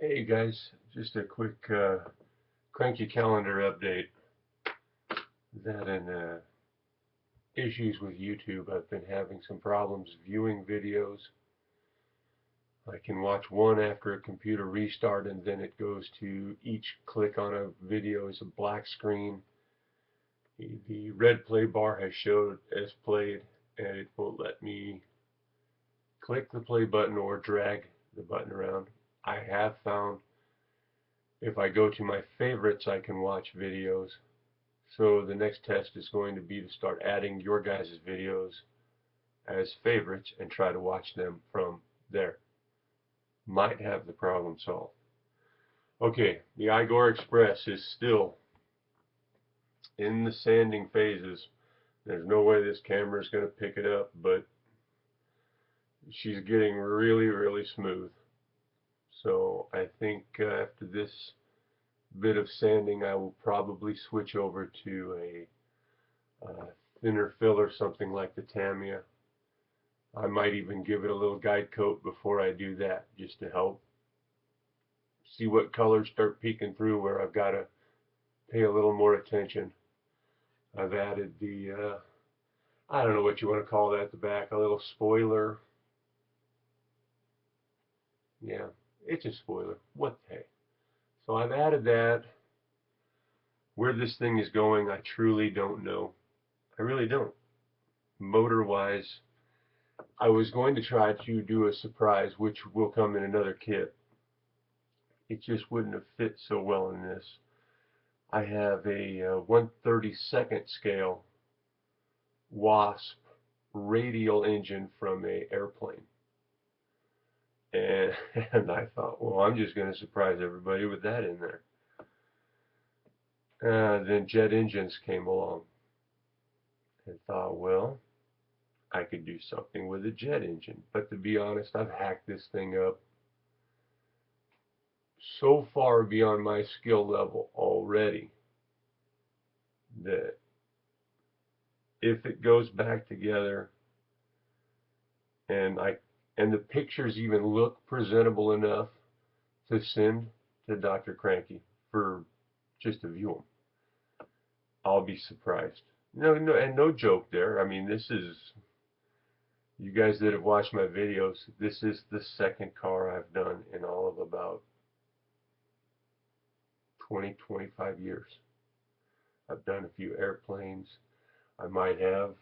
Hey guys, just a quick Cranky calendar update. That and issues with YouTube. I've been having some problems viewing videos. I can watch one after a computer restart and then it goes to each click on a video is a black screen. The red play bar has showed as played and it won't let me click the play button or drag the button around. I have found if I go to my favorites I can watch videos. So the next test is going to be to start adding your guys' videos as favorites and try to watch them from there. Might have the problem solved. Okay, the Igore Express is still in the sanding phases. There's no way this camera is going to pick it up, but she's getting really, really smooth. So I think after this bit of sanding, I will probably switch over to a thinner filler, something like the Tamiya. I might even give it a little guide coat before I do that, just to help see what colors start peeking through where I've got to pay a little more attention. I've added the, I don't know what you want to call that at the back, a little spoiler. Yeah, it's a spoiler. What the heck? So I've added that. Where this thing is going, I truly don't know. I really don't. Motor-wise, I was going to try to do a surprise, which will come in another kit. It just wouldn't have fit so well in this. I have a 1/32 scale Wasp radial engine from an airplane. And I thought, well, I'm just going to surprise everybody with that in there. Then jet engines came along and thought, well, I could do something with a jet engine. But to be honest, I've hacked this thing up so far beyond my skill level already that if it goes back together and the pictures even look presentable enough to send to Dr. Cranky for just to view them, I'll be surprised. No joke there. I mean, this is, you guys that have watched my videos, this is the second car I've done in all of about 20, 25 years. I've done a few airplanes. I might have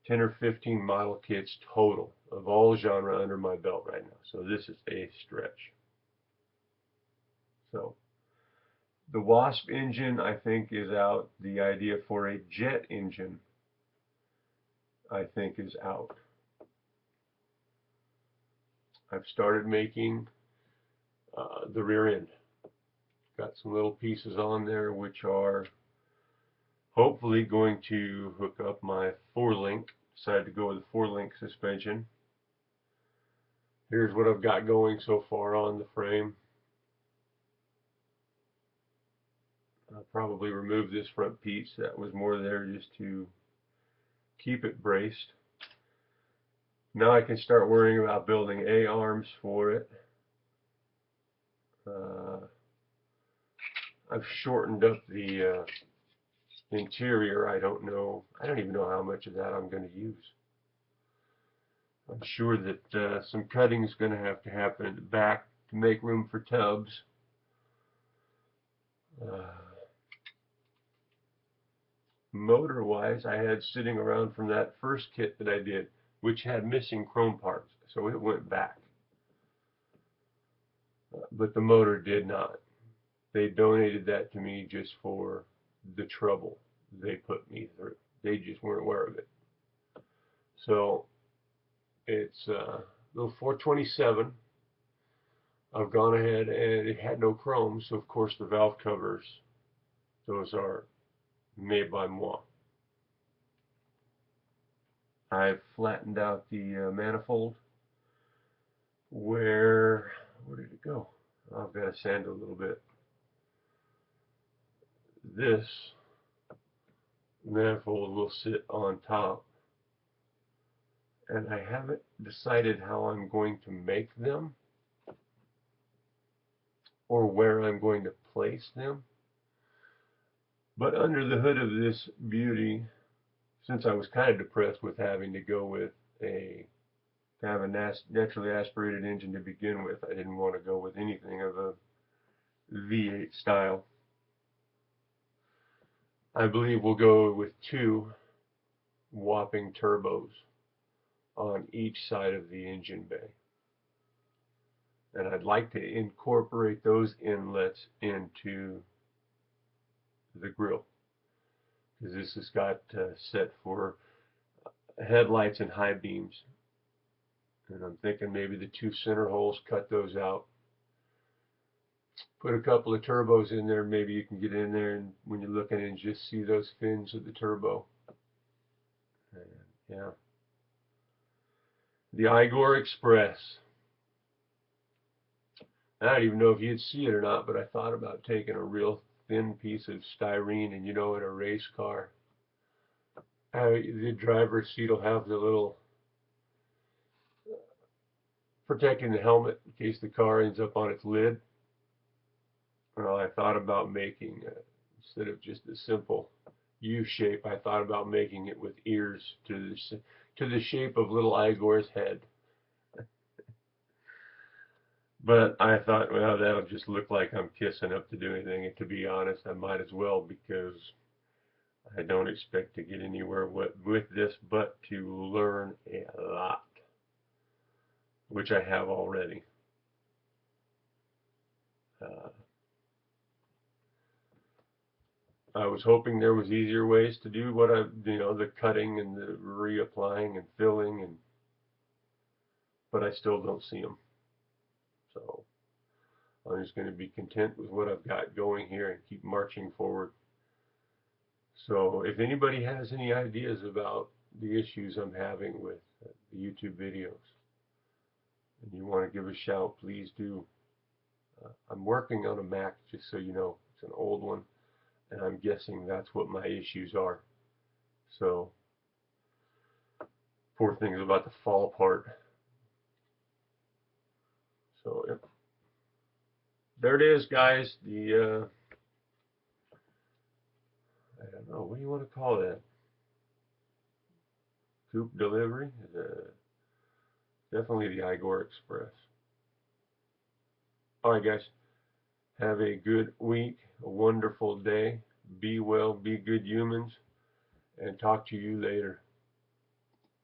10 or 15 model kits total of all genre under my belt right now. So this is a stretch. So the Wasp engine, I think, is out. The idea for a jet engine, I think, is out. I've started making the rear end. Got some little pieces on there which are hopefully going to hook up my 4-link. Decided to go with a 4-link suspension. Here's what I've got going so far on the frame. I'll probably remove this front piece. That was more there just to keep it braced. Now I can start worrying about building A-arms for it. I've shortened up the interior. I don't even know how much of that I'm going to use. I'm sure that some cutting is going to have to happen at the back to make room for tubs. Motor-wise, I had sitting around from that first kit that I did, which had missing chrome parts, so it went back. But the motor did not. They donated that to me just for the trouble they put me through. They just weren't aware of it. So it's little 427. I've gone ahead and it had no chrome, so of course the valve covers, those are made by moi. I've flattened out the manifold. Where did it go? I've got to sand it a little bit. This manifold will sit on top, and I haven't decided how I'm going to make them. or where I'm going to place them. But under the hood of this beauty, since I was kind of depressed with having to go with a have a naturally aspirated engine to begin with, I didn't want to go with anything of a V8 style. I believe we'll go with two whopping turbos on each side of the engine bay. And I'd like to incorporate those inlets into the grill, because this has got set for headlights and high beams. And I'm thinking maybe the two center holes, cut those out. Put a couple of turbos in there. Maybe you can get in there and when you're looking in, just see those fins of the turbo. And, yeah. The Igore Express. I don't even know if you'd see it or not, but I thought about taking a real thin piece of styrene, and you know, in a race car, the driver's seat will have the little protecting the helmet in case the car ends up on its lid. Well, I thought about making, instead of just a simple U shape, I thought about making it with ears to the shape of little Igore's head. But I thought, well, that'll just look like I'm kissing up to do anything. And to be honest, I might as well, because I don't expect to get anywhere with this but to learn a lot, which I have already. I was hoping there was easier ways to do what the cutting and the reapplying and filling, but I still don't see them. So I'm just going to be content with what I've got going here and keep marching forward. So if anybody has any ideas about the issues I'm having with the YouTube videos and you want to give a shout, please do. I'm working on a Mac, just so you know. It's an old one, and I'm guessing that's what my issues are. So poor thing's about to fall apart. So yep. There it is, guys. The I don't know, what do you want to call that? Coupe delivery? Definitely the Igore Express. Alright, guys. Have a good week, a wonderful day. Be well, be good humans, and talk to you later.